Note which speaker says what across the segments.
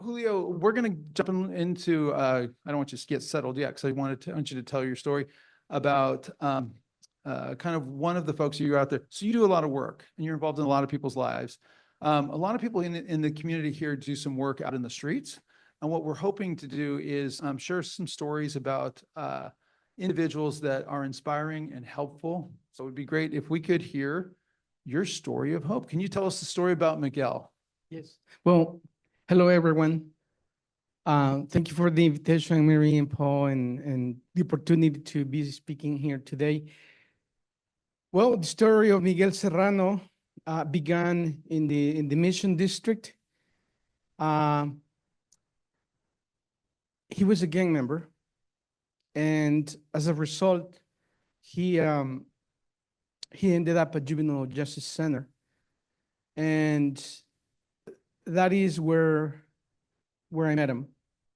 Speaker 1: Julio, we're going to jump into, I don't want you to get settled yet, because I want you to tell your story about kind of one of the folks you're out there. So you do a lot of work and you're involved in a lot of people's lives. A lot of people in the community here do some work out in the streets. And what we're hoping to do is share some stories about individuals that are inspiring and helpful. So it would be great if we could hear your story of hope. Can you tell us the story about Miguel?
Speaker 2: Yes. Well, hello, everyone. Thank you for the invitation, Mary and Paul, and the opportunity to be speaking here today. Well, the story of Miguel Serrano began in the Mission District. He was a gang member, and as a result, he ended up at Juvenile Justice Center, and that is where I met him,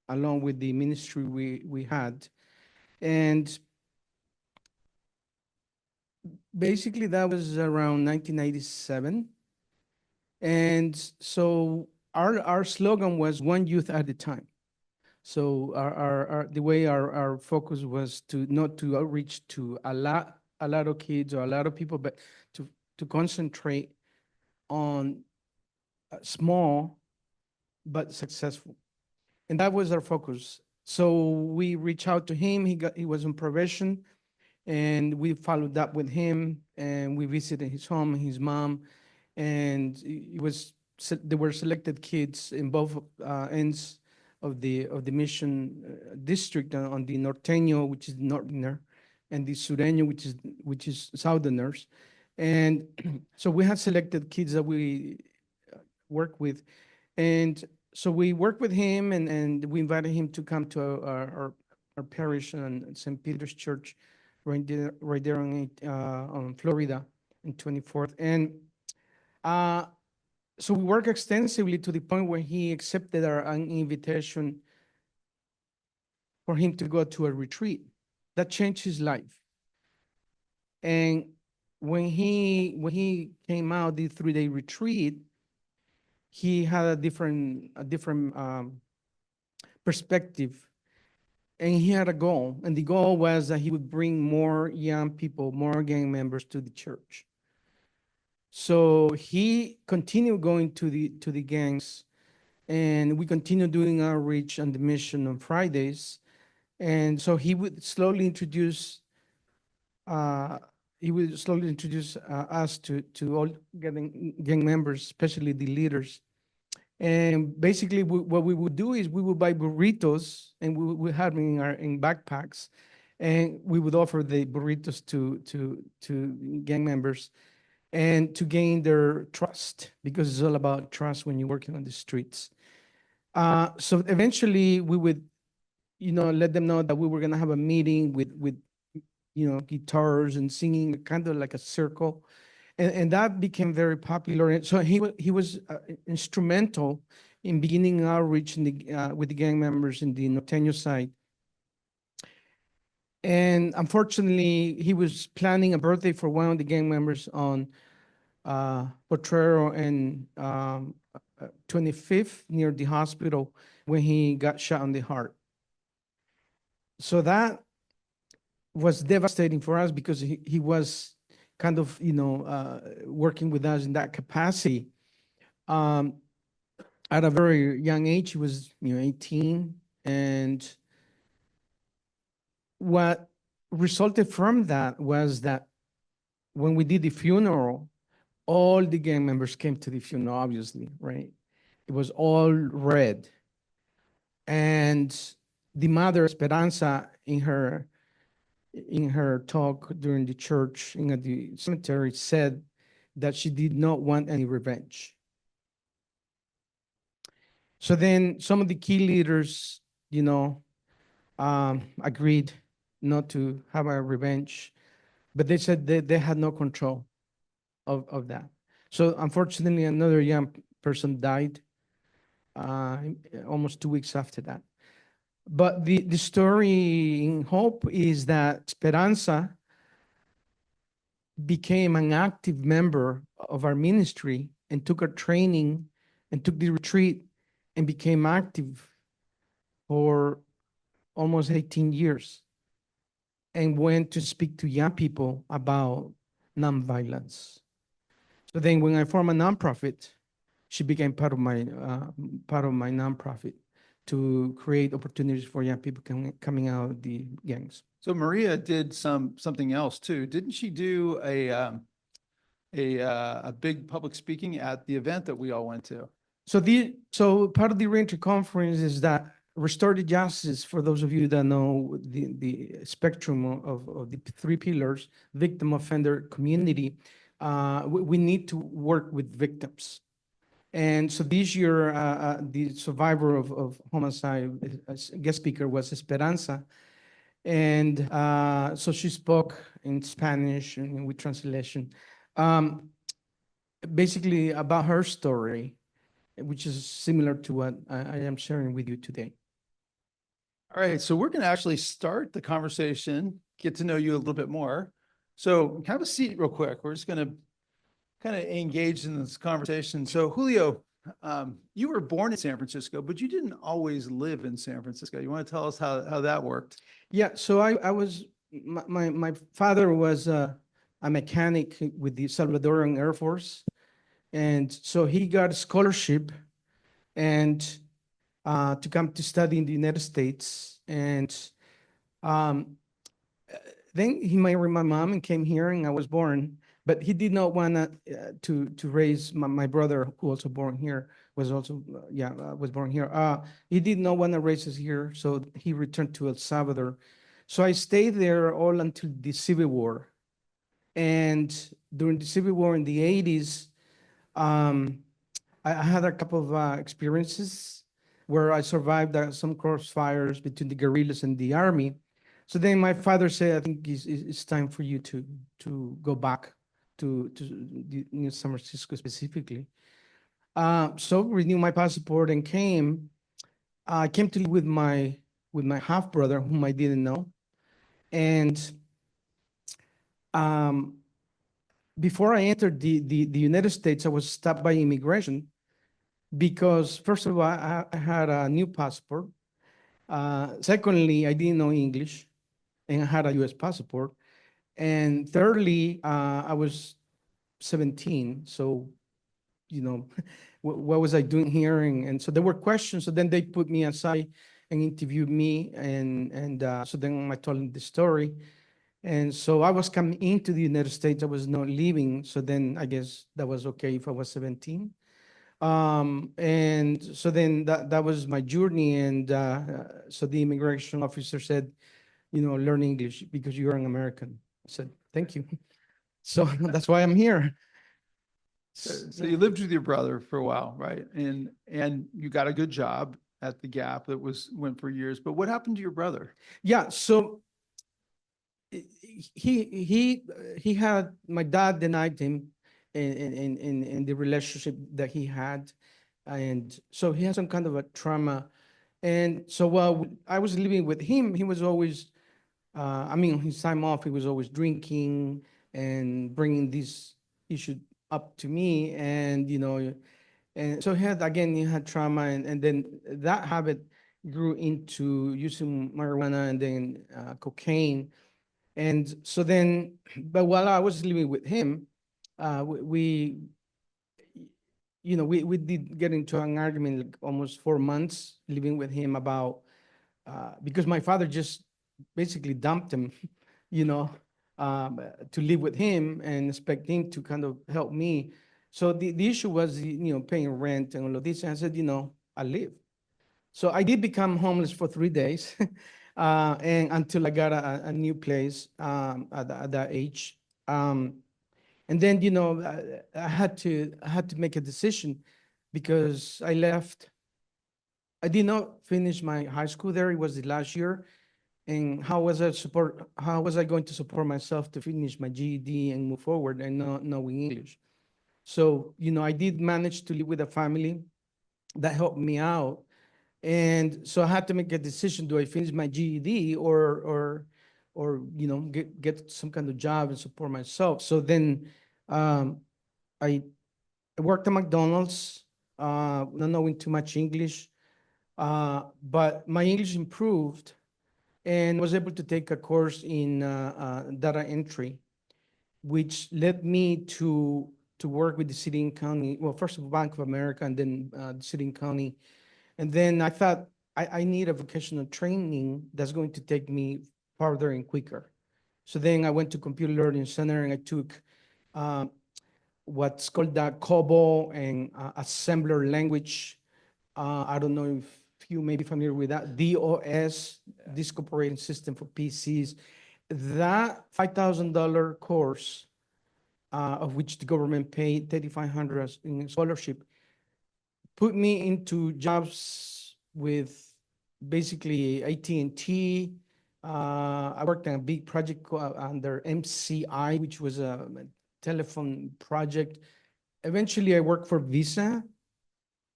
Speaker 2: along with the ministry we had. And basically that was around 1997. And so our slogan was one youth at a time. So the way our focus was not to outreach to a lot of kids or a lot of people, but to concentrate on small but successful. And that was our focus. So we reached out to him. He was on probation, and we followed up with him, and we visited his home, his mom, and there were selected kids in both ends of the Mission district, on the Norteño, which is northerner, and the Sureño, which is southerners. And so we had selected kids that we work with, and so we worked with him, and we invited him to come to our parish and St. Peter's Church, right there on Florida, in 24th. And so we worked extensively to the point where he accepted our invitation for him to go to a retreat. That changed his life. And when he came out, the 3-day retreat, he had a different perspective, and he had a goal. And the goal was that he would bring more young people, more gang members to the church. So he continued going to the gangs, and we continued doing outreach on the mission on Fridays. And so he would slowly introduce us to all gang members, especially the leaders. And basically what we would do is we would buy burritos, and we would have them in backpacks, and we would offer the burritos to gang members, and to gain their trust, because it's all about trust when you're working on the streets. So eventually we would, let them know that we were gonna have a meeting with guitars and singing, kind of like a circle. And that became very popular. And so he was instrumental in beginning outreach with the gang members in the Norteño side. And unfortunately, he was planning a birthday for one of the gang members on Potrero and 25th, near the hospital, when he got shot in the heart. So that was devastating for us, because he was kind of, working with us in that capacity. At a very young age, he was, 18. And what resulted from that was that when we did the funeral, all the gang members came to the funeral, obviously, right? It was all red. And the mother, Esperanza, in her talk during the church in the cemetery, said that she did not want any revenge. So then some of the key leaders, agreed not to have a revenge, but they said they had no control of that. So unfortunately, another young person died almost 2 weeks after that. But the story in hope is that Esperanza became an active member of our ministry, and took our training and took the retreat, and became active for almost 18 years and went to speak to young people about nonviolence. So then when I formed a nonprofit, she became part of my nonprofit to create opportunities for young people coming out of the gangs.
Speaker 1: So Maria did something else too. Didn't she do a big public speaking at the event that we all went to?
Speaker 2: So part of the reentry conference is that restorative justice, for those of you that know the spectrum of the three pillars, victim, offender, community, we need to work with victims. And so this year, the survivor of homicide, guest speaker was Esperanza. And so she spoke in Spanish and with translation, basically about her story, which is similar to what I am sharing with you today.
Speaker 1: All right, so we're going to actually start the conversation, get to know you a little bit more. So have a seat real quick. We're just going to kind of engage in this conversation. So Julio, you were born in San Francisco, but you didn't always live in San Francisco. You want to tell us how that worked?
Speaker 2: Yeah, so I was, my father was a mechanic with the Salvadoran Air Force. And so he got a scholarship and to come to study in the United States. And um, then he married my mom and came here, and I was born. But he did not want to raise my brother, who also born here, was also was born here. He did not want to raise us here, so he returned to El Salvador. So I stayed there all until the Civil War. And during the Civil War in the 80s, I had a couple of experiences where I survived some crossfires between the guerrillas and the army. So then my father said, I think it's time for you to go back to San Francisco specifically. So renewed my passport and came. I came to live with my half brother, whom I didn't know. And before I entered the United States, I was stopped by immigration because, first of all, I had a new passport. Secondly, I didn't know English and I had a US passport. And thirdly, I was 17. So, what was I doing here? And so there were questions. So then they put me aside and interviewed me. And so then I told them the story. And so I was coming into the United States. I was not leaving. So then I guess that was okay if I was 17. And so then that was my journey. And so the immigration officer said, learn English because you're an American. I said, thank you. So that's why I'm here.
Speaker 1: So you lived with your brother for a while, right? And you got a good job at the Gap that went for years. But what happened to your brother?
Speaker 2: Yeah, so he had, my dad denied him in the relationship that he had. And so he had some kind of a trauma. And so while I was living with him, he was always, his time off, he was always drinking and bringing this issue up to me. And, and so he had trauma. And then that habit grew into using marijuana and then cocaine. And so then, but while I was living with him, we did get into an argument like almost 4 months living with him about, because my father just basically dumped him, to live with him and expect him to kind of help me. So the issue was, paying rent and all of this. And I said, I live. So I did become homeless for 3 days, and until I got a new place at that age. And then, I had to make a decision because I left. I did not finish my high school there. It was the last year. And how was I going to support myself to finish my GED and move forward and not knowing English? So, I did manage to live with a family that helped me out. And so I had to make a decision: do I finish my GED or get some kind of job and support myself? So then I worked at McDonald's, not knowing too much English. But my English improved and was able to take a course in data entry, which led me to work with the city and county. Well, first of all, Bank of America, and then the city and county. And then I thought I need a vocational training that's going to take me farther and quicker. So then I went to Computer Learning Center and I took uh, what's called the COBOL and assembler language. I don't know if you may be familiar with that. DOS, Disk Operating System for PCs. That $5,000 course, of which the government paid 3,500 in scholarship, put me into jobs with basically AT&T. I worked on a big project under MCI, which was a telephone project. Eventually, I worked for Visa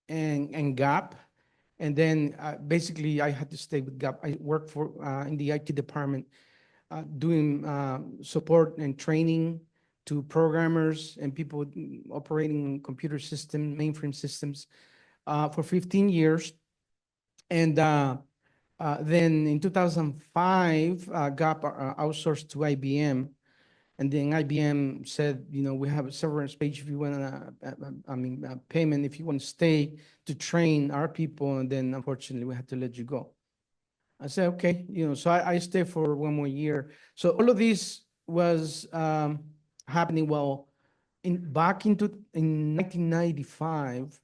Speaker 2: and Gap. And then basically, I had to stay with Gap. I worked for in the IT department, doing support and training to programmers and people operating computer system, mainframe systems, for 15 years. And then in 2005, Gap outsourced to IBM. And then IBM said, we have a severance page if you want payment if you want to stay to train our people. And then unfortunately, we had to let you go. I said, okay, so I stayed for one more year. So all of this was happening back in 1995.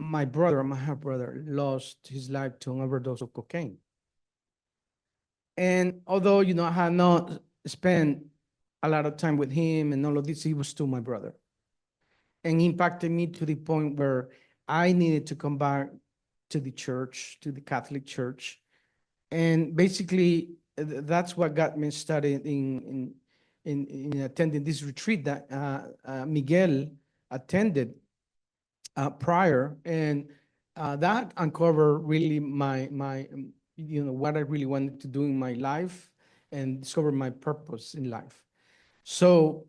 Speaker 2: My half brother, lost his life to an overdose of cocaine. And although, I had not spent a lot of time with him and all of this, he was still my brother. And he impacted me to the point where I needed to come back to the church, to the Catholic Church. And basically, that's what got me started in attending this retreat that Miguel attended prior, and that uncovered really my what I really wanted to do in my life and discover my purpose in life. So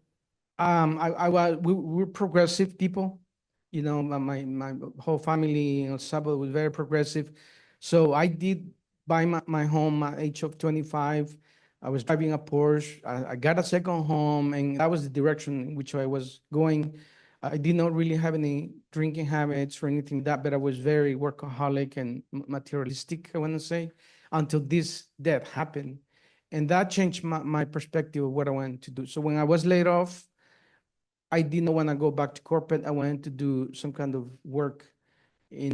Speaker 2: we were progressive people. My whole family in El Salvador was very progressive. So I did buy my home at age of 25. I was driving a Porsche. I got a second home, and that was the direction in which I was going. I did not really have any drinking habits or anything like that, but I was very workaholic and materialistic, I want to say, until this death happened. And that changed my perspective of what I wanted to do. So when I was laid off, I did not want to go back to corporate. I wanted to do some kind of work with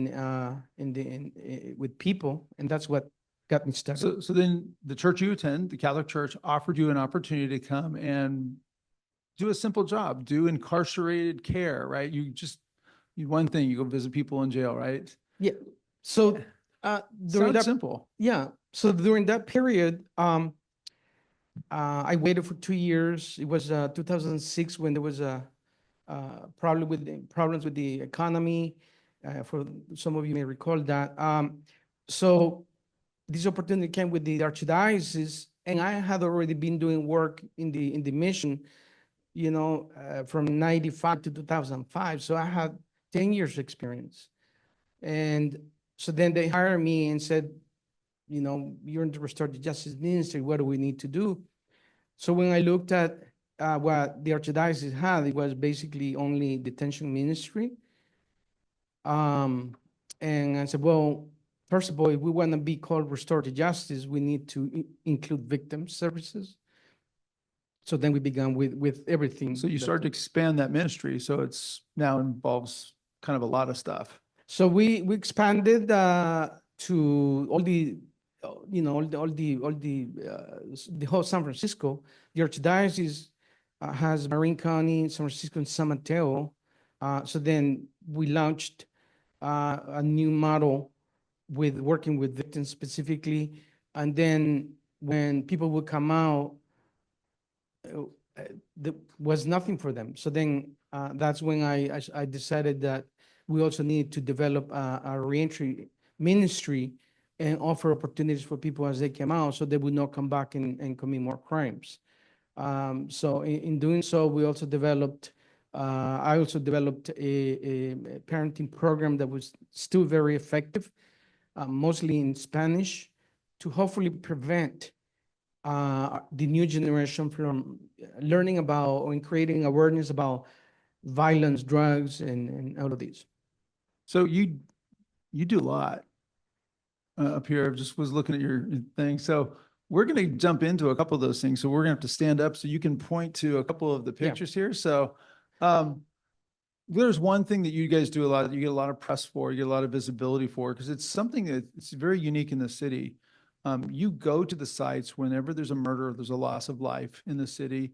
Speaker 2: people, and that's what got me started.
Speaker 1: So then the church you attend, the Catholic Church, offered you an opportunity to come and do a simple job, do incarcerated care, right? One thing, you go visit people in jail, right?
Speaker 2: Yeah. So during that,
Speaker 1: simple.
Speaker 2: yeah. So during that period, I waited for 2 years. It was 2006 when there was a problems with the economy. For some of you may recall that. So this opportunity came with the Archdiocese, and I had already been doing work in the mission, from 95 to 2005. So I had 10 years experience. And so then they hired me and said, you're in the Restorative Justice Ministry. What do we need to do? So when I looked at what the Archdiocese had, it was basically only detention ministry. And I said, well, first of all, if we want to be called Restorative Justice, we need to include victim services. So then we began with everything.
Speaker 1: So you started to expand that ministry. So it's now involves kind of a lot of stuff.
Speaker 2: So we expanded to all the, the whole San Francisco. The Archdiocese has Marin County, San Francisco, and San Mateo. So then we launched a new model with working with victims specifically. And then when people would come out, there was nothing for them. So then that's when I decided that we also need to develop a reentry ministry and offer opportunities for people as they came out so they would not come back and commit more crimes. So in doing so, we also developed, I also developed a parenting program that was still very effective. mostly in Spanish, to hopefully prevent the new generation from learning about and creating awareness about violence, drugs, and all of these.
Speaker 1: So you do a lot up here. I just was looking at your thing. So we're going to jump into a couple of those things. So we're going to have to stand up so you can point to a couple of the pictures here. So there's one thing that you guys do a lot, that you get a lot of press for, you get a lot of visibility for, because it's something that it's very unique in the city. You go to the sites whenever there's a murder, there's a loss of life in the city,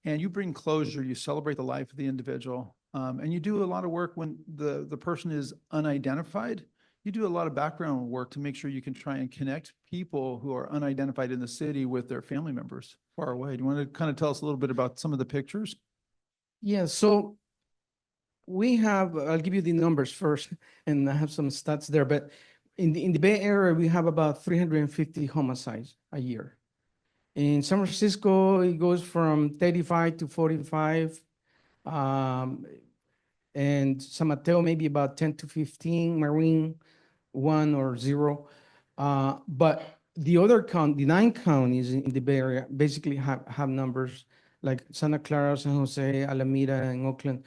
Speaker 1: and you bring closure, you celebrate the life of the individual. And you do a lot of work when the person is unidentified. You do a lot of background work to make sure you can try and connect people who are unidentified in the city with their family members far away. Do you want to kind of tell us a little bit about some of the pictures?
Speaker 2: Yeah, so we have, I'll give you the numbers first, and I have some stats there, but in the Bay Area, we have about 350 homicides a year. In San Francisco, it goes from 35 to 45. And San Mateo, maybe about 10 to 15, Marine, 1 or 0. But the other the 9 counties in the Bay Area basically have numbers like Santa Clara, San Jose, Alameda, and Oakland.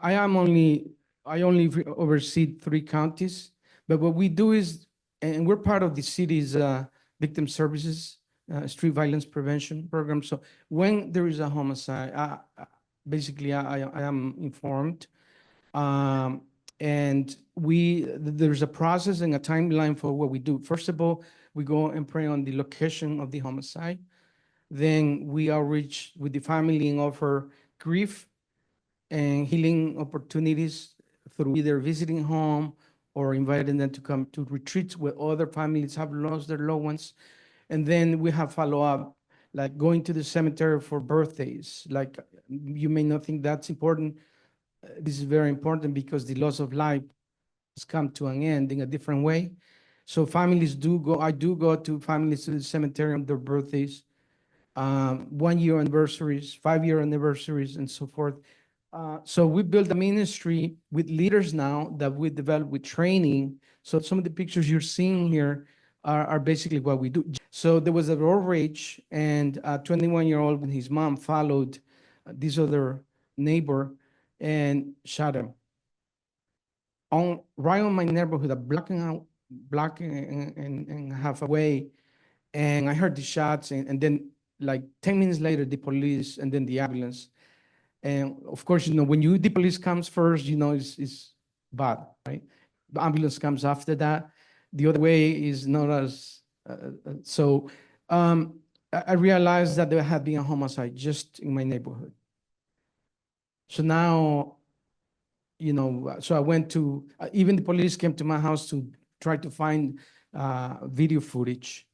Speaker 2: I only oversee 3 counties, but what we do is, and we're part of the city's victim services, street violence prevention program. So when there is a homicide, basically I am informed. And there's a process and a timeline for what we do. First of all, we go and pray on the location of the homicide. Then we outreach with the family and offer grief and healing opportunities through either visiting home or inviting them to come to retreats where other families have lost their loved ones. And then we have follow-up, like going to the cemetery for birthdays. Like, you may not think that's important. This is very important because the loss of life has come to an end in a different way. So families do go, I do go to families to the cemetery on their birthdays, 1-year anniversaries, 5-year anniversaries, and so forth. So we built a ministry with leaders now that we developed with training. So some of the pictures you're seeing here are basically what we do. So there was a road rage, and a 21-year-old and his mom followed this other neighbor and shot him right on my neighborhood, a block and half away. And I heard the shots, and then like 10 minutes later, the police and then the ambulance. And of course, when the police comes first, it's bad, right? The ambulance comes after that. The other way is not as, so I realized that there had been a homicide just in my neighborhood. So now, so I went to, even the police came to my house to try to find video footage.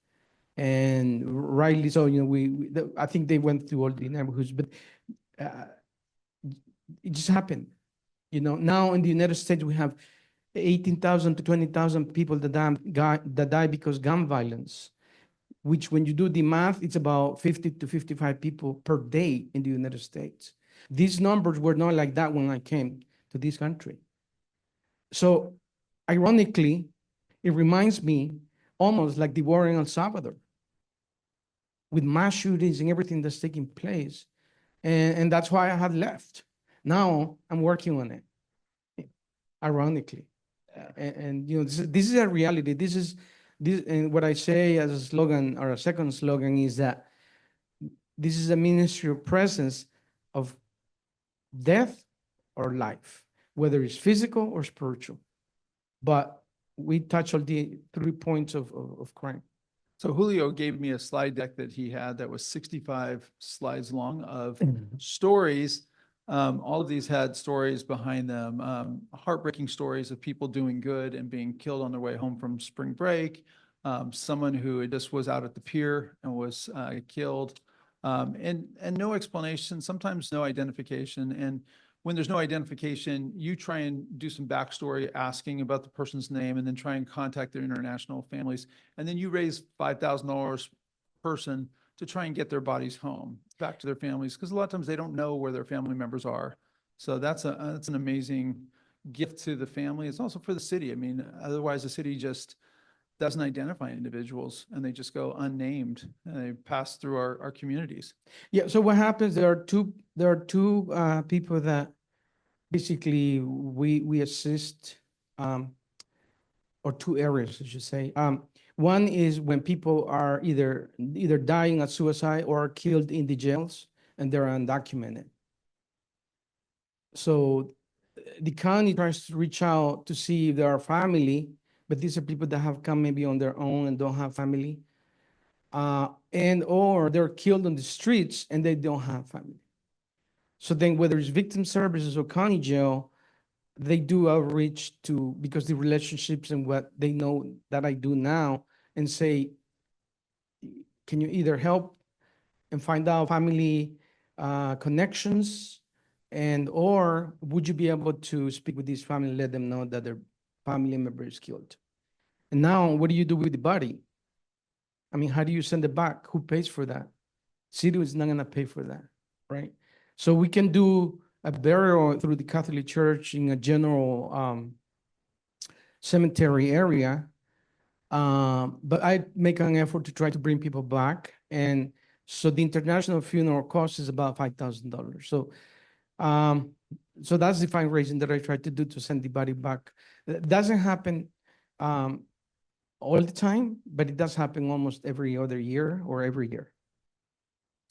Speaker 2: And rightly so, I think they went through all the neighborhoods, but it just happened. Now in the United States, we have 18,000 to 20,000 people that die because gun violence, which when you do the math, it's about 50 to 55 people per day in the United States. These numbers were not like that when I came to this country. So ironically, it reminds me almost like the war in El Salvador, with mass shootings and everything that's taking place. And that's why I had left. Now I'm working on it, ironically. And this is a reality. This, and what I say as a slogan, or a second slogan, is that this is a ministry of presence of death or life, whether it's physical or spiritual. But we touch all the 3 points of crime.
Speaker 1: So Julio gave me a slide deck that he had that was 65 slides long of stories. All of these had stories behind them, heartbreaking stories of people doing good and being killed on their way home from spring break. Someone who just was out at the pier and was killed, and no explanation, sometimes no identification. And when there's no identification, you try and do some backstory, asking about the person's name, and then try and contact their international families. And then you raise $5,000 per person to try and get their bodies home, back to their families, because a lot of times they don't know where their family members are. So that's an amazing gift to the family. It's also for the city. I mean, otherwise the city just doesn't identify individuals, and they just go unnamed, and they pass through our communities.
Speaker 2: Yeah, so what happens, there are two people that basically we assist, or two areas, I should say. One is when people are either dying at suicide or are killed in the jails and they're undocumented. So the county tries to reach out to see if there are family, but these are people that have come maybe on their own and don't have family. And or they're killed on the streets and they don't have family. So then whether it's victim services or county jail, they do outreach to, because the relationships and what they know that I do now, and say, can you either help and find out family connections, and or would you be able to speak with this family, let them know that their family member is killed? And now what do you do with the body? I mean, how do you send it back? Who pays for that? City is not gonna pay for that, right? So we can do a burial through the Catholic Church in a general cemetery area, but I make an effort to try to bring people back. And so the international funeral cost is about $5,000. So that's the fundraising that I try to do to send the body back. It doesn't happen all the time, but it does happen almost every other year or every year.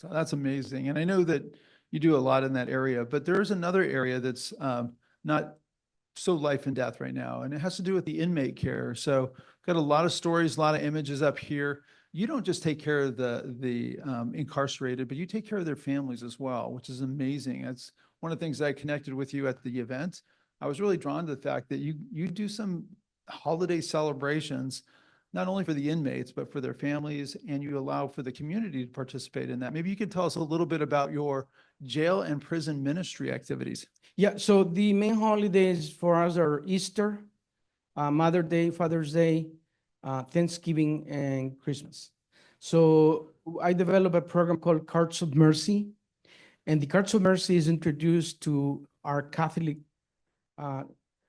Speaker 1: So that's amazing. And I know that you do a lot in that area, but there is another area that's not so life and death right now, and it has to do with the inmate care. So got a lot of stories, a lot of images up here. You don't just take care of the incarcerated, but you take care of their families as well, which is amazing. That's one of the things that I connected with you at the event. I was really drawn to the fact that you do some holiday celebrations, not only for the inmates, but for their families, and you allow for the community to participate in that. Maybe you could tell us a little bit about your jail and prison ministry activities.
Speaker 2: Yeah, so the main holidays for us are Easter, Mother's Day, Father's Day, Thanksgiving, and Christmas. So I developed a program called Cards of Mercy, and the Cards of Mercy is introduced to our Catholic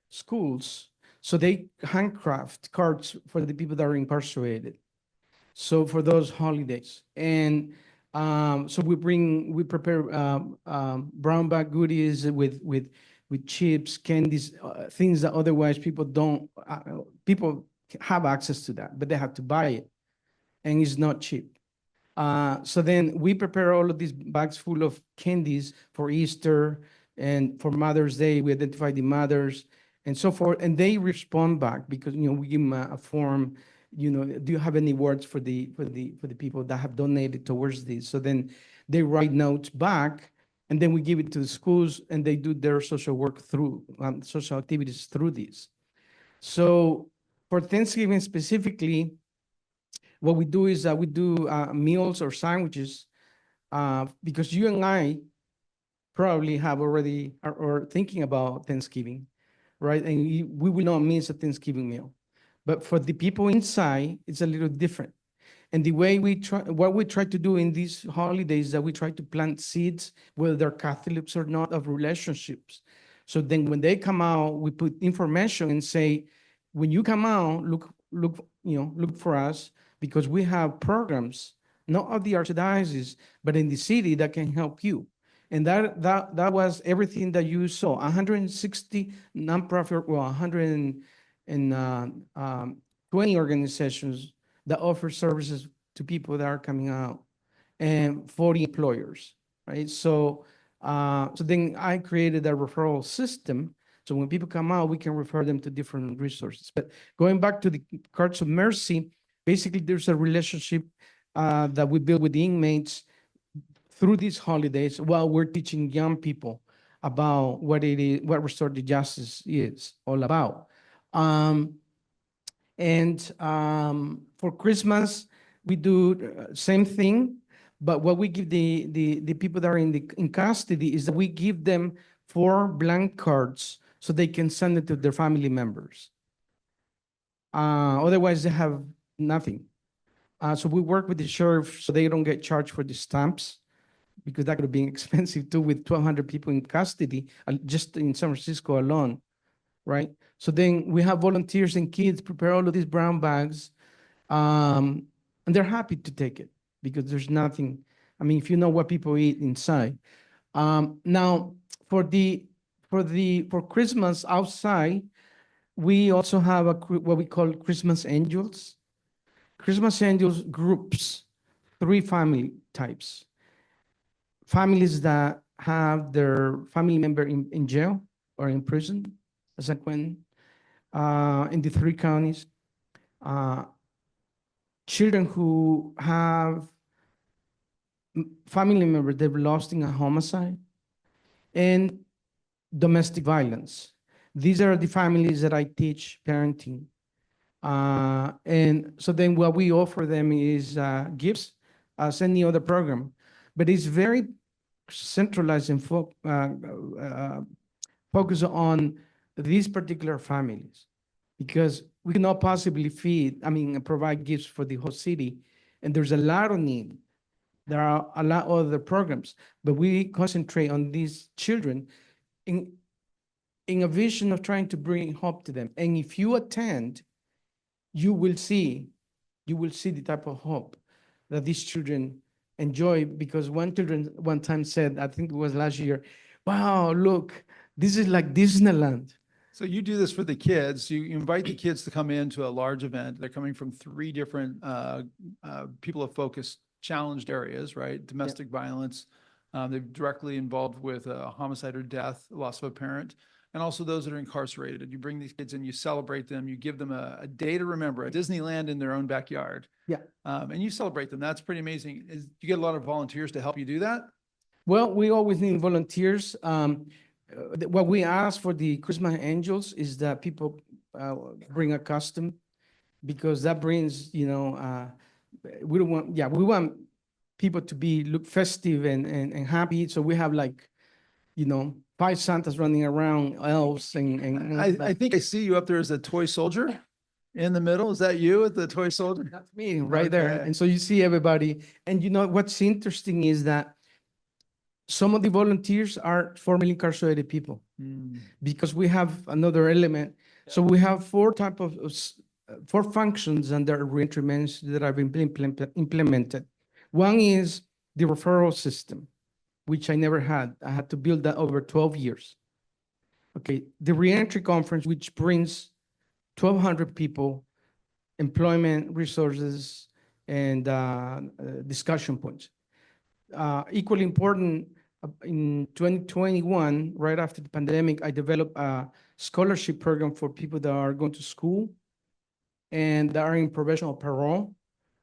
Speaker 2: schools. So they handcraft cards for the people that are incarcerated. So for those holidays, and so we prepare brown bag goodies with chips, candies, things that otherwise people don't. People have access to that, but they have to buy it, and it's not cheap. So then we prepare all of these bags full of candies for Easter and for Mother's Day. We identify the mothers and so forth, and they respond back because we give them a form. Do you have any words for the people that have donated towards this? So then they write notes back, and then we give it to the schools, and they do their social work through social activities through this. So for Thanksgiving specifically, what we do is we do meals or sandwiches because you and I probably have already or thinking about Thanksgiving, right? And we will not miss a Thanksgiving meal. But for the people inside, it's a little different. And the way what we try to do in these holidays is that we try to plant seeds, whether they're Catholics or not, of relationships. So then when they come out, we put information and say, when you come out, look for us, because we have programs, not of the Archdiocese, but in the city that can help you. And that was everything that you saw. 160 nonprofit, well, 120 organizations that offer services to people that are coming out, and 40 employers, right? So then I created a referral system. So when people come out, we can refer them to different resources. But going back to the Cards of Mercy, basically there's a relationship that we build with the inmates through these holidays while we're teaching young people about what it is, what restorative justice is all about. For Christmas, we do same thing, but what we give the people that are in custody is that we give them 4 blank cards so they can send it to their family members. Otherwise, they have nothing. So we work with the sheriff so they don't get charged for the stamps, because that could have been expensive too, with 1,200 people in custody, just in San Francisco alone, right? So then we have volunteers and kids prepare all of these brown bags And they're happy to take it because there's nothing, I mean, if you know what people eat inside. Now, for Christmas outside, we also have what we call Christmas angels. Christmas angels groups 3 family types. Families that have their family member in jail or in prison, as San Quentin, in the 3 counties. Children who have family members they've lost in a homicide, and domestic violence. These are the families that I teach parenting. And so then what we offer them is gifts as any other program, but it's very centralized and focused on these particular families, because we cannot possibly provide gifts for the whole city, and there's a lot of need. There are a lot of other programs, but we concentrate on these children in a vision of trying to bring hope to them. And if you attend, you will see the type of hope that these children enjoy. Because one time said, I think it was last year, wow, look, this is like Disneyland.
Speaker 1: So you do this for the kids. You invite the kids to come into a large event. They're coming from 3 different people of focus challenged areas, right? Domestic violence. They're directly involved with homicide or death, loss of a parent, and also those that are incarcerated. And you bring these kids in, you celebrate them, you give them a day to remember, a Disneyland in their own backyard.
Speaker 2: Yeah.
Speaker 1: And you celebrate them. That's pretty amazing. You get a lot of volunteers to help you do that?
Speaker 2: Well, we always need volunteers. What we ask for the Christmas angels is that people bring a costume, because that brings, we want people to look festive and happy. So we have 5 Santas running around, elves and
Speaker 1: I think I see you up there as a toy soldier in the middle. Is that you at the toy soldier?
Speaker 2: That's me right there. And so you see everybody. And what's interesting is that some of the volunteers are formerly incarcerated people, because we have another element. So we have 4 functions under reentry management that have been implemented. One is the referral system, which I never had. I had to build that over 12 years. Okay, the reentry conference, which brings 1,200 people, employment resources, and discussion points. Equally important, in 2021, right after the pandemic, I developed a scholarship program for people that are going to school and that are in probation or parole.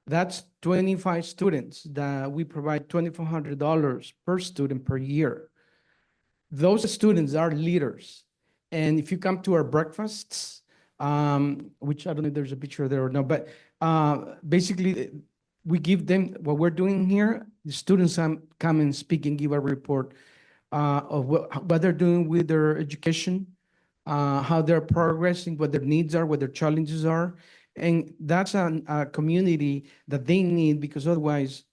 Speaker 2: That's 25 students that we provide $2,400 per student per year. Those students are leaders. And if you come to our breakfasts, which I don't know if there's a picture there or no, but basically we give them what we're doing here. The students come and speak and give a report of what they're doing with their education, how they're progressing, what their needs are, what their challenges are. And that's a community that they need, because otherwise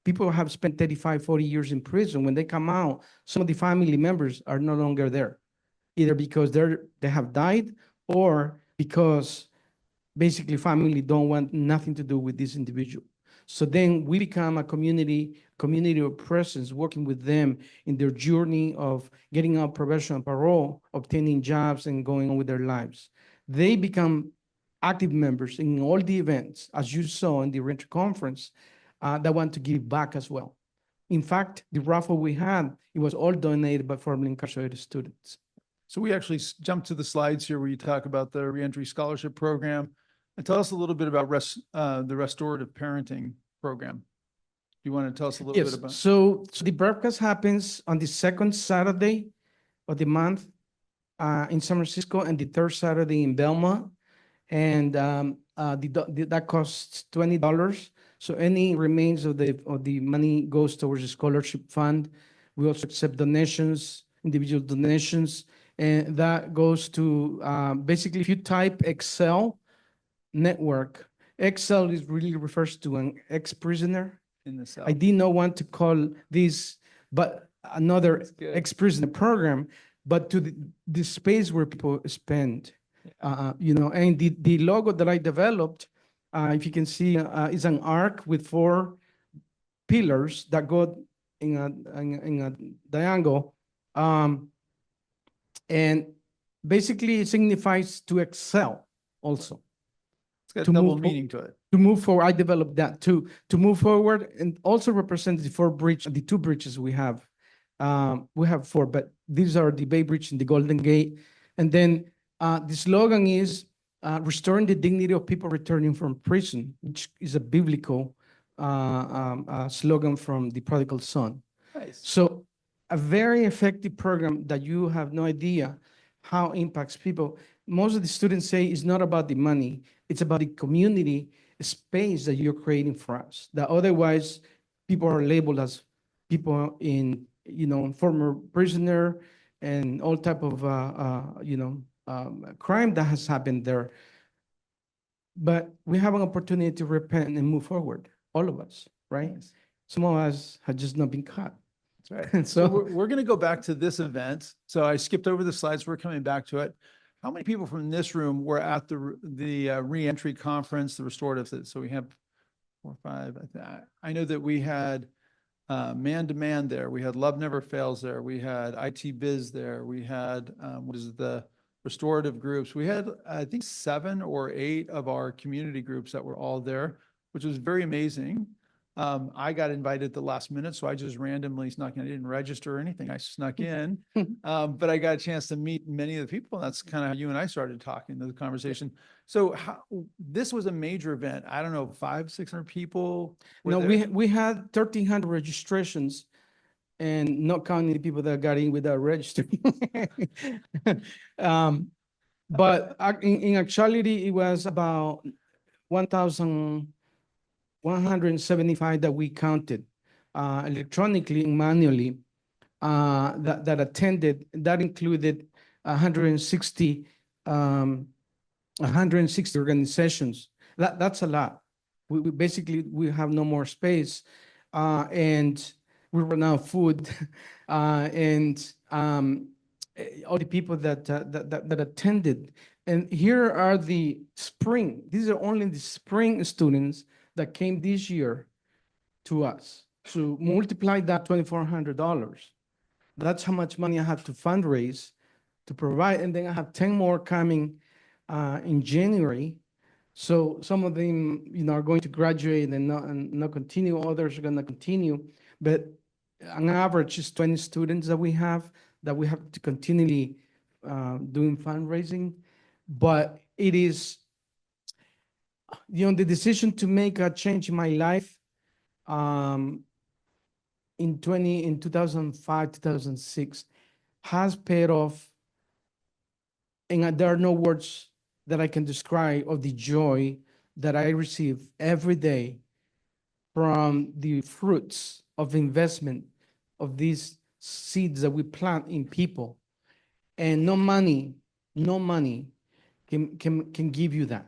Speaker 2: people have spent 35, 40 years in prison. When they come out, some of the family members are no longer there, either because they have died or because basically family don't want nothing to do with this individual. So then we become a community of presence, working with them in their journey of getting out probation and parole, obtaining jobs, and going on with their lives. They become active members in all the events, as you saw in the reentry conference, that want to give back as well. In fact, the raffle we had, it was all donated by formerly incarcerated students.
Speaker 1: So we actually jumped to the slides here where you talk about the reentry scholarship program. And tell us a little bit about the restorative parenting program. You want to tell us a little bit about?
Speaker 2: So the broadcast happens on the 2nd Saturday of the month in San Francisco, and the 3rd Saturday in Belmont. And that costs $20. So any remains of the money goes towards the scholarship fund. We also accept donations, individual donations, and that goes to basically, if you type Excel network, Excel really refers to an ex-prisoner.
Speaker 1: In the South.
Speaker 2: I did not want to call this, but another ex-prisoner program, but to the space where people spend, and the logo that I developed If you can see, it's an arc with 4 pillars that go in a diagonal. And basically it signifies to excel also,
Speaker 1: It's got
Speaker 2: to
Speaker 1: double
Speaker 2: move
Speaker 1: meaning to it.
Speaker 2: to move forward. I developed that too, to move forward, and also represents the 2 bridges we have. We have 4, but these are the Bay Bridge and the Golden Gate. And then the slogan is restoring the dignity of people returning from prison, which is a biblical slogan from the prodigal son.
Speaker 1: Nice.
Speaker 2: So a very effective program that you have no idea how impacts people. Most of the students say it's not about the money, it's about the community space that you're creating for us, that otherwise people are labeled as people in, former prisoner and all type of, crime that has happened there. But we have an opportunity to repent and move forward, all of us, right?
Speaker 1: Nice.
Speaker 2: Some of us have just not been caught.
Speaker 1: That's right. So we're going to go back to this event. So I skipped over the slides. We're coming back to it. How many people from this room were at the reentry conference, the restorative? So we have 4 or 5. I know that we had Man to Man there. We had Love Never Fails there. We had IT Biz there. We had the restorative groups. We had, I think, 7 or 8 of our community groups that were all there, which was very amazing. I got invited at the last minute, so I just randomly snuck in. I didn't register or anything. I snuck in, but I got a chance to meet many of the people. That's kind of how you and I started talking, the conversation. So this was a major event. I don't know, 500-600 people.
Speaker 2: No, we had 1,300 registrations, and not counting the people that got in without registering. But in actuality, it was about 1,175 that we counted electronically and manually that attended. That included 160 organizations. That's a lot. We basically have no more space, and we run out of food, and all the people that attended. And here are the spring. These are only the spring students that came this year to us. So multiply that $2,400. That's how much money I have to fundraise to provide. And then I have 10 more coming in January. So some of them, are going to graduate and not continue. Others are going to continue. But on average, it's 20 students that we have to continually doing fundraising. But it is, the decision to make a change in my life in 2005, 2006 has paid off. And there are no words that I can describe of the joy that I receive every day from the fruits of investment of these seeds that we plant in people. And no money can give you that.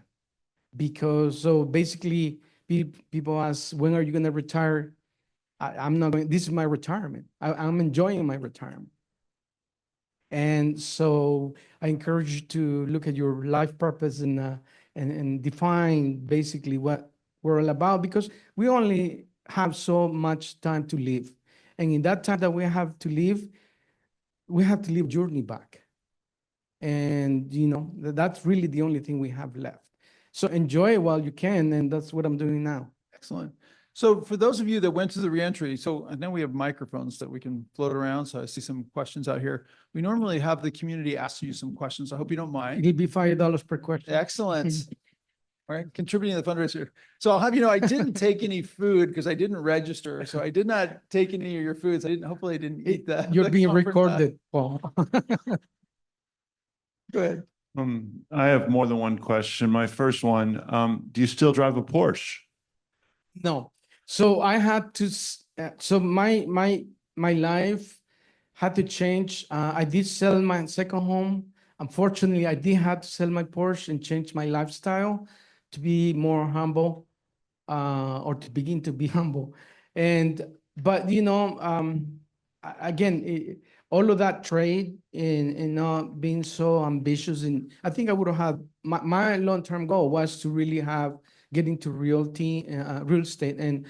Speaker 2: Because so basically people ask, when are you going to retire? I'm not going, this is my retirement. I'm enjoying my retirement. And so I encourage you to look at your life purpose and define basically what we're all about, because we only have so much time to live. And in that time that we have to live journey back. And, that's really the only thing we have left. So enjoy it while you can. And that's what I'm doing now.
Speaker 1: Excellent. So for those of you that went to the reentry, so I know we have microphones that we can float around. So I see some questions out here. We normally have the community ask you some questions. I hope you don't mind.
Speaker 2: It'll be $5 per question.
Speaker 1: Excellent. All right, contributing to the fundraiser. So I'll have I didn't take any food because I didn't register. So I did not take any of your foods. Hopefully I didn't eat that.
Speaker 2: You're being recorded, Paul.
Speaker 1: Go ahead.
Speaker 3: I have more than one question. My first one, do you still drive a Porsche?
Speaker 2: No. So I had to, so my life had to change. I did sell my second home. Unfortunately, I did have to sell my Porsche and change my lifestyle to be more humble, or to begin to be humble. But again, all of that trade and not being so ambitious. And I think I would have had, my long-term goal was to really have get into real estate, and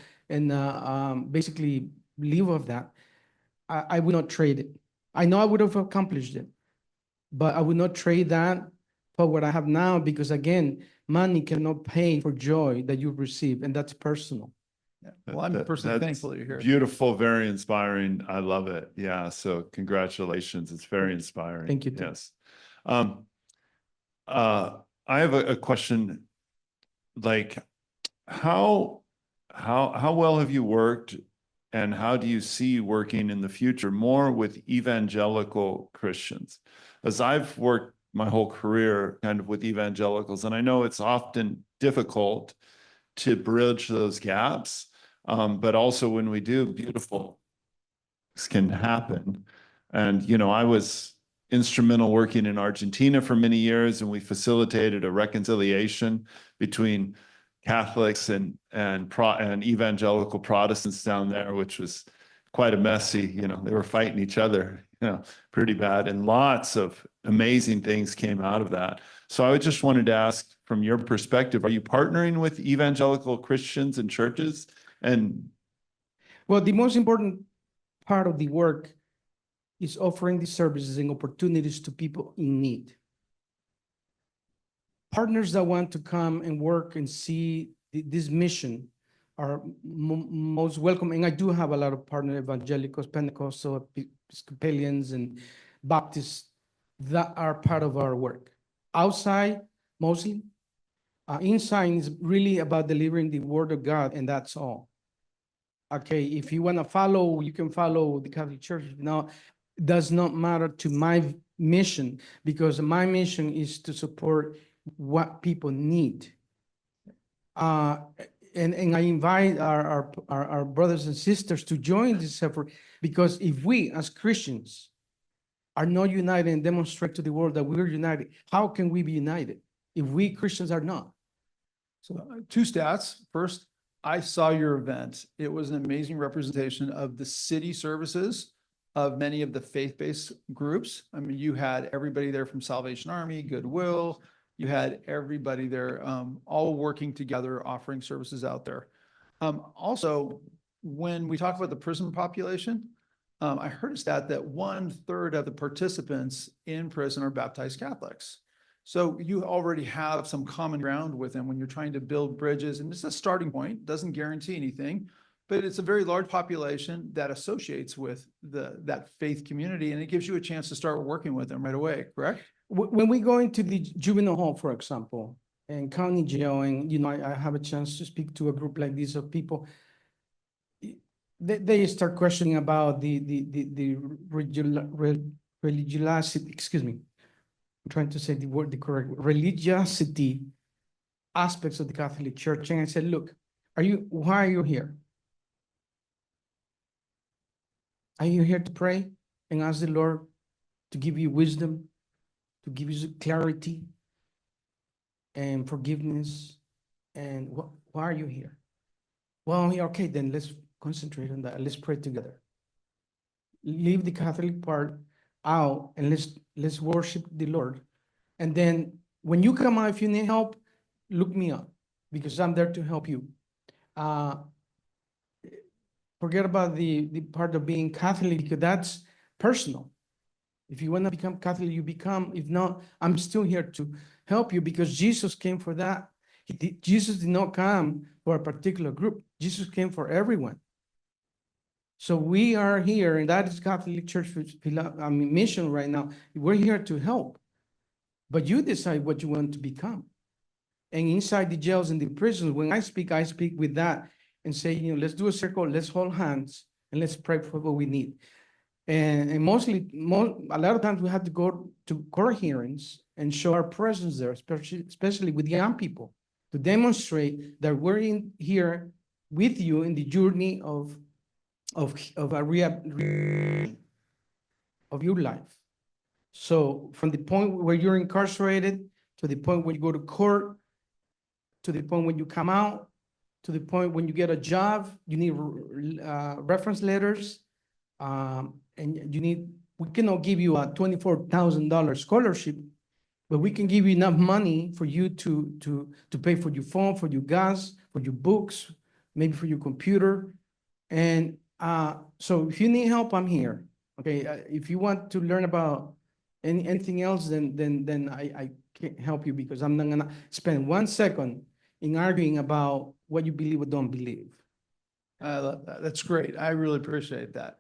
Speaker 2: basically live off that, I would not trade it. I know I would have accomplished it, but I would not trade that for what I have now, because again, money cannot pay for joy that you receive, and that's personal.
Speaker 1: Yeah. Well, I'm personally
Speaker 3: That's
Speaker 1: thankful that you're here.
Speaker 3: beautiful, very inspiring. I love it. Yeah. So congratulations. It's very inspiring.
Speaker 2: Thank you, Tim.
Speaker 3: Yes. I have a question, like how well have you worked, and how do you see working in the future more with evangelical Christians? As I've worked my whole career kind of with evangelicals, and I know it's often difficult to bridge those gaps, but also when we do, beautiful things can happen. And, you know, I was instrumental working in Argentina for many years, and we facilitated a reconciliation between Catholics and evangelical Protestants down there, which was quite a messy, you know, they were fighting each other, you know, pretty bad. And lots of amazing things came out of that. So I just wanted to ask, from your perspective, are you partnering with evangelical Christians and churches? And
Speaker 2: Well, the most important part of the work is offering the services and opportunities to people in need. Partners that want to come and work and see this mission are most welcome. And I do have a lot of partner evangelicals, Pentecostal, Episcopalians, and Baptists that are part of our work. Outside, mostly. Inside is really about delivering the word of God, and that's all. Okay, if you want to follow, you can follow the Catholic Church. Now, it does not matter to my mission, because my mission is to support what people need. And I invite our brothers and sisters to join this effort, because if we as Christians are not united and demonstrate to the world that we're united, how can we be united if we Christians are not?
Speaker 1: So two stats. First, I saw your event. It was an amazing representation of the city services of many of the faith-based groups. I mean, you had everybody there from Salvation Army, Goodwill. You had everybody there, all working together, offering services out there. Also, when we talk about the prison population, I heard a stat that 1/3 of the participants in prison are baptized Catholics. So you already have some common ground with them when you're trying to build bridges, and it's a starting point, doesn't guarantee anything, but it's a very large population that associates with that faith community, and it gives you a chance to start working with them right away, correct?
Speaker 2: When we go into the juvenile hall, for example, and county jail, and, you know, I have a chance to speak to a group like this of people, they start questioning about the religiosity, excuse me, I'm trying to say the correct religiosity aspects of the Catholic Church. And I said, look, why are you here? Are you here to pray and ask the Lord to give you wisdom, to give you clarity and forgiveness? And why are you here? Well, okay, then let's concentrate on that. Let's pray together. Leave the Catholic part out, and let's worship the Lord. And then when you come out, if you need help, look me up, because I'm there to help you. Forget about the part of being Catholic, because that's personal. If you want to become Catholic, you become. If not, I'm still here to help you, because Jesus came for that. Jesus did not come for a particular group. Jesus came for everyone. So we are here, and that is Catholic Church mission right now. We're here to help, but you decide what you want to become. And inside the jails and the prisons, when I speak with that and say, you know, let's do a circle, let's hold hands, and let's pray for what we need. And a lot of times we have to go to court hearings and show our presence there, especially with young people, to demonstrate that we're here with you in the journey of your life. So from the point where you're incarcerated, to the point where you go to court, to the point when you come out, to the point when you get a job, you need reference letters, and we cannot give you a $24,000 scholarship but we can give you enough money for you to pay for your phone, for your gas, for your books, maybe for your computer. And so if you need help, I'm here. Okay, if you want to learn about anything else, then I can't help you, because I'm not gonna spend 1 second in arguing about what you believe or don't believe.
Speaker 1: That's great. I really appreciate that.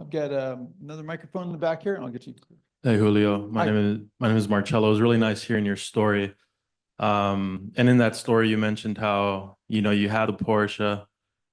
Speaker 1: I've got another microphone in the back here, and I'll get you.
Speaker 4: Hey, Julio.
Speaker 2: Hi.
Speaker 4: My name is Marcello. It was really nice hearing your story. And in that story, you mentioned how, you had a Porsche,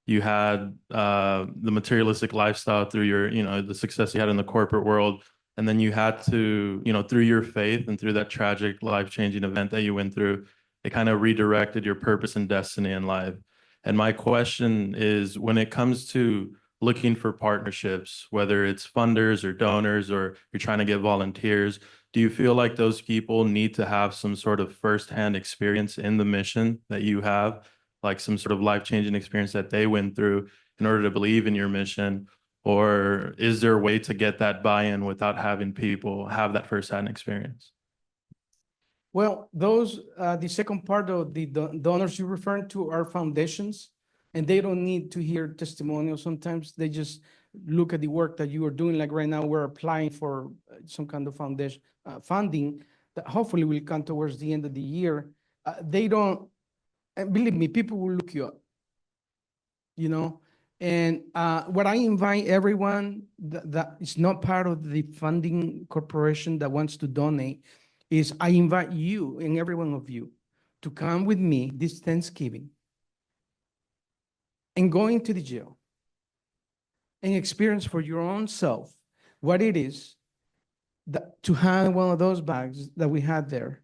Speaker 4: you had the materialistic lifestyle through your, the success you had in the corporate world. And then you had to, through your faith and through that tragic life-changing event that you went through, it kind of redirected your purpose and destiny in life. And my question is, when it comes to looking for partnerships, whether it's funders or donors, or you're trying to get volunteers, do you feel like those people need to have some sort of firsthand experience in the mission that you have, like some sort of life-changing experience that they went through in order to believe in your mission? Or is there a way to get that buy-in without having people have that firsthand experience?
Speaker 2: Well, the second part of the donors you're referring to are foundations, and they don't need to hear testimonials sometimes. They just look at the work that you are doing. Like right now, we're applying for some kind of foundation funding that hopefully will come towards the end of the year. They don't, and believe me, people will look you up, And what I invite everyone that is not part of the funding corporation that wants to donate is I invite you and every one of you to come with me this Thanksgiving and go into the jail and experience for your own self what it is to hand one of those bags that we had there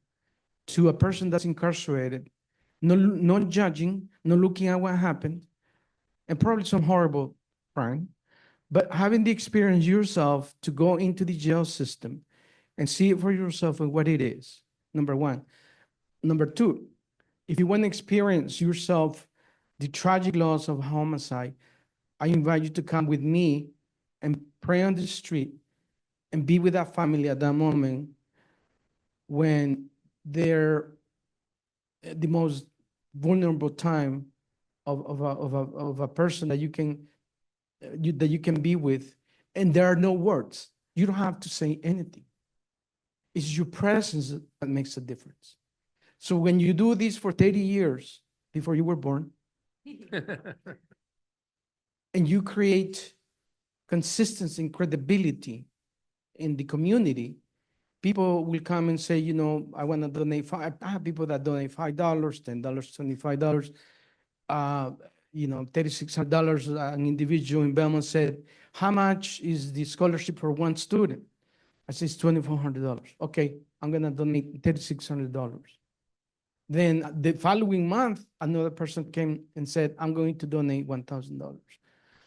Speaker 2: to a person that's incarcerated, not judging, not looking at what happened, and probably some horrible crime, but having the experience yourself to go into the jail system and see it for yourself and what it is, number one. Number two, if you want to experience yourself the tragic loss of homicide, I invite you to come with me and pray on the street and be with that family at that moment when they're at the most vulnerable time of a person that you can be with, and there are no words. You don't have to say anything. It's your presence that makes a difference. So when you do this for 30 years before you were born, and you create consistency and credibility in the community, people will come and say, I want to donate I have people that donate $5, $10, $25. $3,600. An individual in Belmont said, how much is the scholarship for one student? I said, it's $2,400. Okay, I'm going to donate $3,600. Then the following month, another person came and said, I'm going to donate $1,000.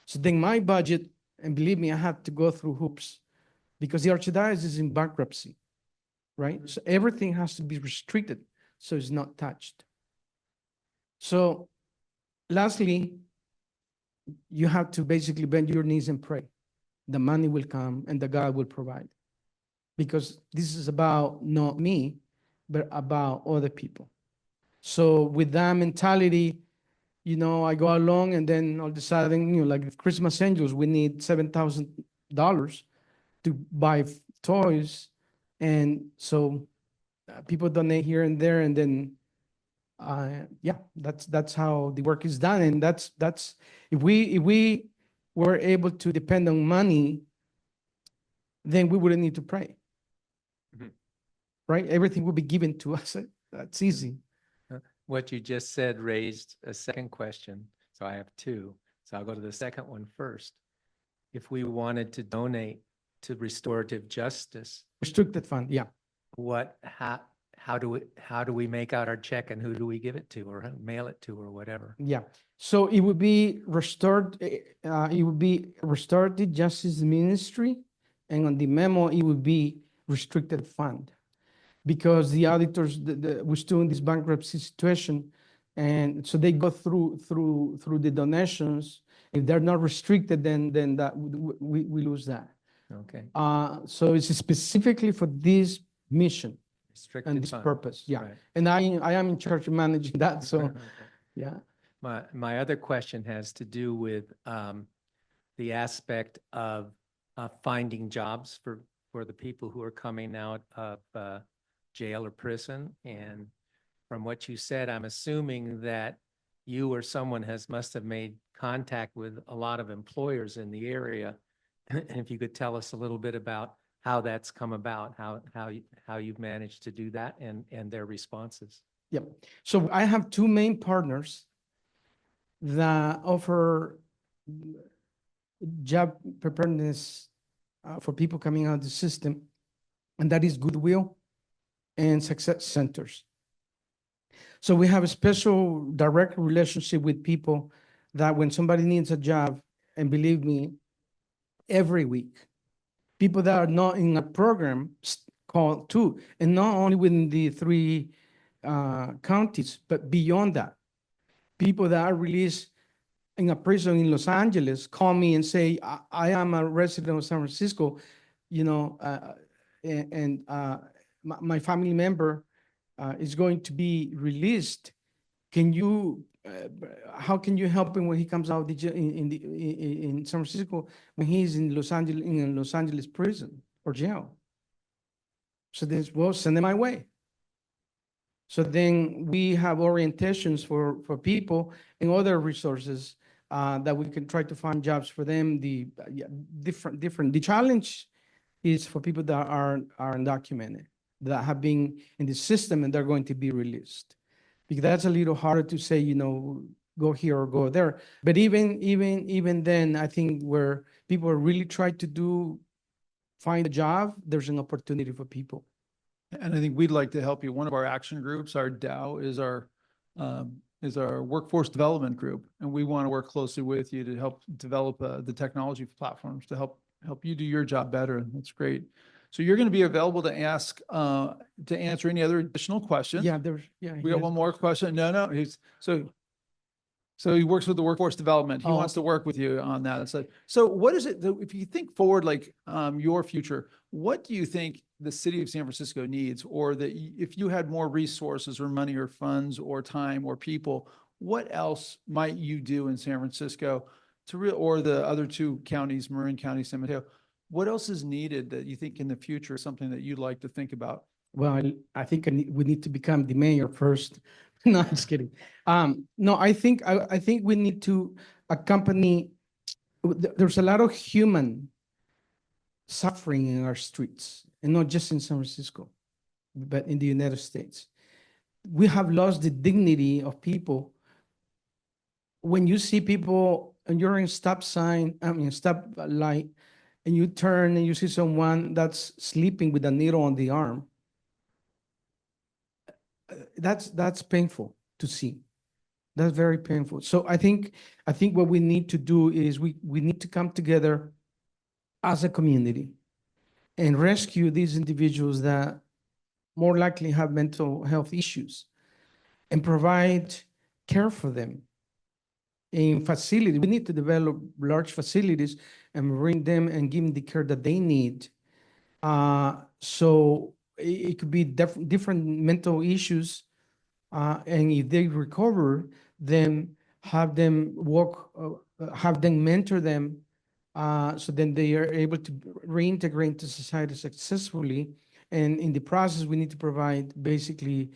Speaker 2: So then my budget, and believe me, I had to go through hoops because the Archdiocese is in bankruptcy, right? So everything has to be restricted so it's not touched. So lastly, you have to basically bend your knees and pray. The money will come and the God will provide. Because this is about not me, but about other people. So with that mentality, I go along and then all of a sudden, like Christmas Angels, we need $7,000 to buy toys. And so people donate here and there, and then that's how the work is done. And that's if we were able to depend on money, then we wouldn't need to pray.
Speaker 5: Mhm.
Speaker 2: Right? Everything will be given to us. That's easy.
Speaker 5: What you just said raised a second question. So I have two. So I'll go to the second one first. If we wanted to donate to restorative justice,
Speaker 2: Restricted fund, yeah.
Speaker 5: how do we make out our check, and who do we give it to, or mail it to, or whatever?
Speaker 2: Yeah. So it would be Restorative Justice Ministry, and on the memo, it would be restricted fund. Because the auditors we're still in this bankruptcy situation, and so they go through the donations. If they're not restricted, then that we lose that.
Speaker 5: Okay.
Speaker 2: So it's specifically for this mission.
Speaker 5: Restricted
Speaker 2: and this
Speaker 5: fund.
Speaker 2: purpose. Yeah.
Speaker 5: Right.
Speaker 2: And I am in charge of managing that. So, yeah.
Speaker 5: My other question has to do with the aspect of finding jobs for the people who are coming out of jail or prison. And from what you said, I'm assuming that you or someone must have made contact with a lot of employers in the area. And if you could tell us a little bit about how that's come about, how you've managed to do that and their responses.
Speaker 2: Yep. So I have two main partners that offer job preparedness for people coming out of the system, and that is Goodwill and Success Centers. So we have a special direct relationship with people that when somebody needs a job, and believe me, every week, people that are not in a program call too, and not only within the three counties, but beyond that. People that are released in a prison in Los Angeles call me and say, I am a resident of San Francisco, you know, my family member is going to be released. Can you, how can you help him when he comes out in San Francisco when he's in Los Angeles prison or jail? So this, well, send them my way. So then we have orientations for people and other resources that we can try to find jobs for them. The different. The challenge is for people that are undocumented, that have been in the system and they're going to be released. Because that's a little harder to say, you know, go here or go there. But even then, I think where people really try to find a job, there's an opportunity for people.
Speaker 1: And I think we'd like to help you. One of our action groups, our DAO, is our workforce development group. And we want to work closely with you to help develop the technology platforms to help you do your job better. That's great. So you're going to be available to answer any other additional questions.
Speaker 2: Yeah,
Speaker 1: We got one more question. No, so he works with the workforce development. He wants to work with you on that. So what is it that, if you think forward, like your future, what do you think the city of San Francisco needs, or that if you had more resources or money or funds or time or people, what else might you do in San Francisco or the other two counties, Marin County, San Mateo? What else is needed that you think in the future is something that you'd like to think about?
Speaker 2: Well, I think we need to become the mayor first. No, I'm just kidding. No, I think we need to accompany. There's a lot of human suffering in our streets, and not just in San Francisco, but in the United States. We have lost the dignity of people. When you see people and you're in stop light, and you turn and you see someone that's sleeping with a needle on the arm, that's painful to see. That's very painful. So I think what we need to do is we need to come together as a community and rescue these individuals that more likely have mental health issues and provide care for them in facilities. We need to develop large facilities and bring them and give them the care that they need. So it could be different mental issues. And if they recover, then have them mentor them, so then they are able to reintegrate into society successfully. And in the process, we need to provide basically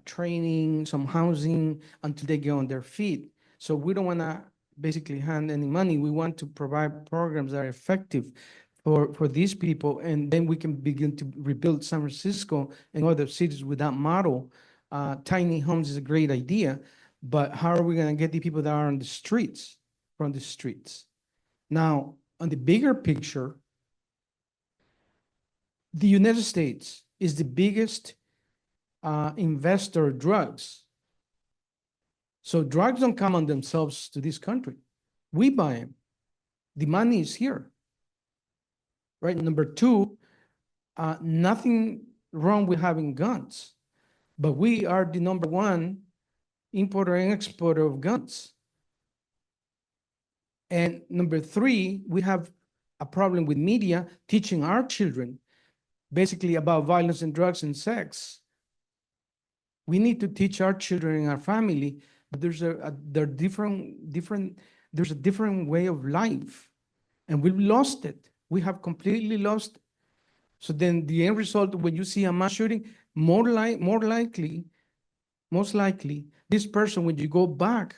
Speaker 2: training, some housing until they get on their feet. So we don't want to basically hand any money. We want to provide programs that are effective for these people, and then we can begin to rebuild San Francisco and other cities with that model. Tiny homes is a great idea, but how are we going to get the people that are on the streets from the streets? Now, on the bigger picture, the United States is the biggest investor of drugs. So drugs don't come on themselves to this country. We buy them. The money is here. Right? Number two, nothing wrong with having guns, but we are the number one importer and exporter of guns. And number three, we have a problem with media teaching our children basically about violence and drugs and sex We need to teach our children and our family, but there's there's a different way of life. And we've lost it. We have completely lost it. So then the end result, when you see a mass shooting, most likely, this person, when you go back,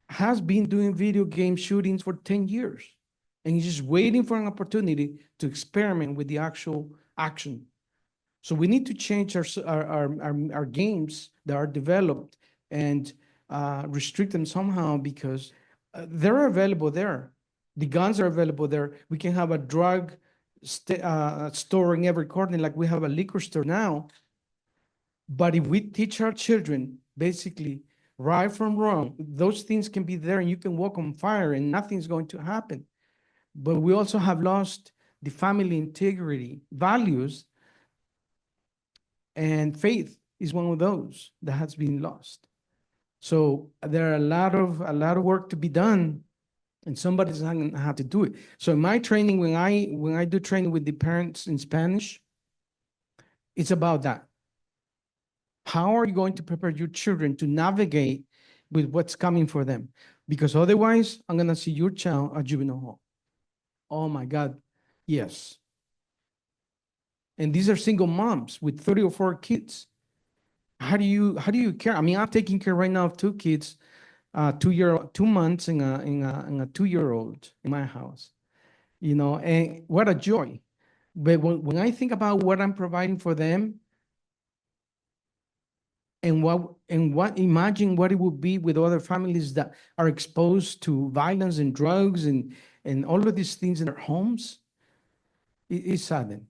Speaker 2: has been doing video game shootings for 10 years. And he's just waiting for an opportunity to experiment with the actual action. So we need to change our games that are developed and restrict them somehow, because they're available there. The guns are available there. We can have a drug store in every corner, like we have a liquor store now. But if we teach our children, basically, right from wrong, those things can be there and you can walk on fire and nothing's going to happen. But we also have lost the family integrity, values, and faith is one of those that has been lost. So there are a lot of work to be done, and somebody's going to have to do it. So in my training, when I do training with the parents in Spanish, it's about that. How are you going to prepare your children to navigate with what's coming for them? Because otherwise, I'm going to see your child at juvenile hall. Oh my God, yes. And these are single moms with 3 or 4 kids. How do you care? I mean, I'm taking care right now of 2 kids, 2 months and a 2-year-old in my house, and what a joy. But when I think about what I'm providing for them, and imagine what it would be with other families that are exposed to violence and drugs and all of these things in their homes, it's saddening.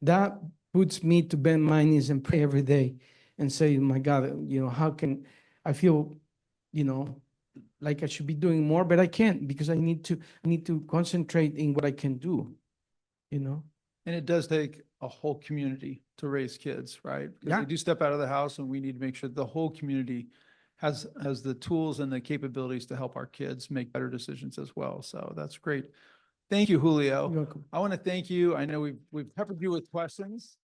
Speaker 2: That puts me to bend my knees and pray every day and say, my God, how can I feel, like I should be doing more, but I can't, because I need to concentrate in what I can do,
Speaker 1: And it does take a whole community to raise kids, right? Because
Speaker 2: Yeah.
Speaker 1: they do step out of the house, and we need to make sure the whole community has the tools and the capabilities to help our kids make better decisions as well. So that's great. Thank you, Julio.
Speaker 2: You're welcome.
Speaker 1: I want to thank you. I know we've peppered you with questions.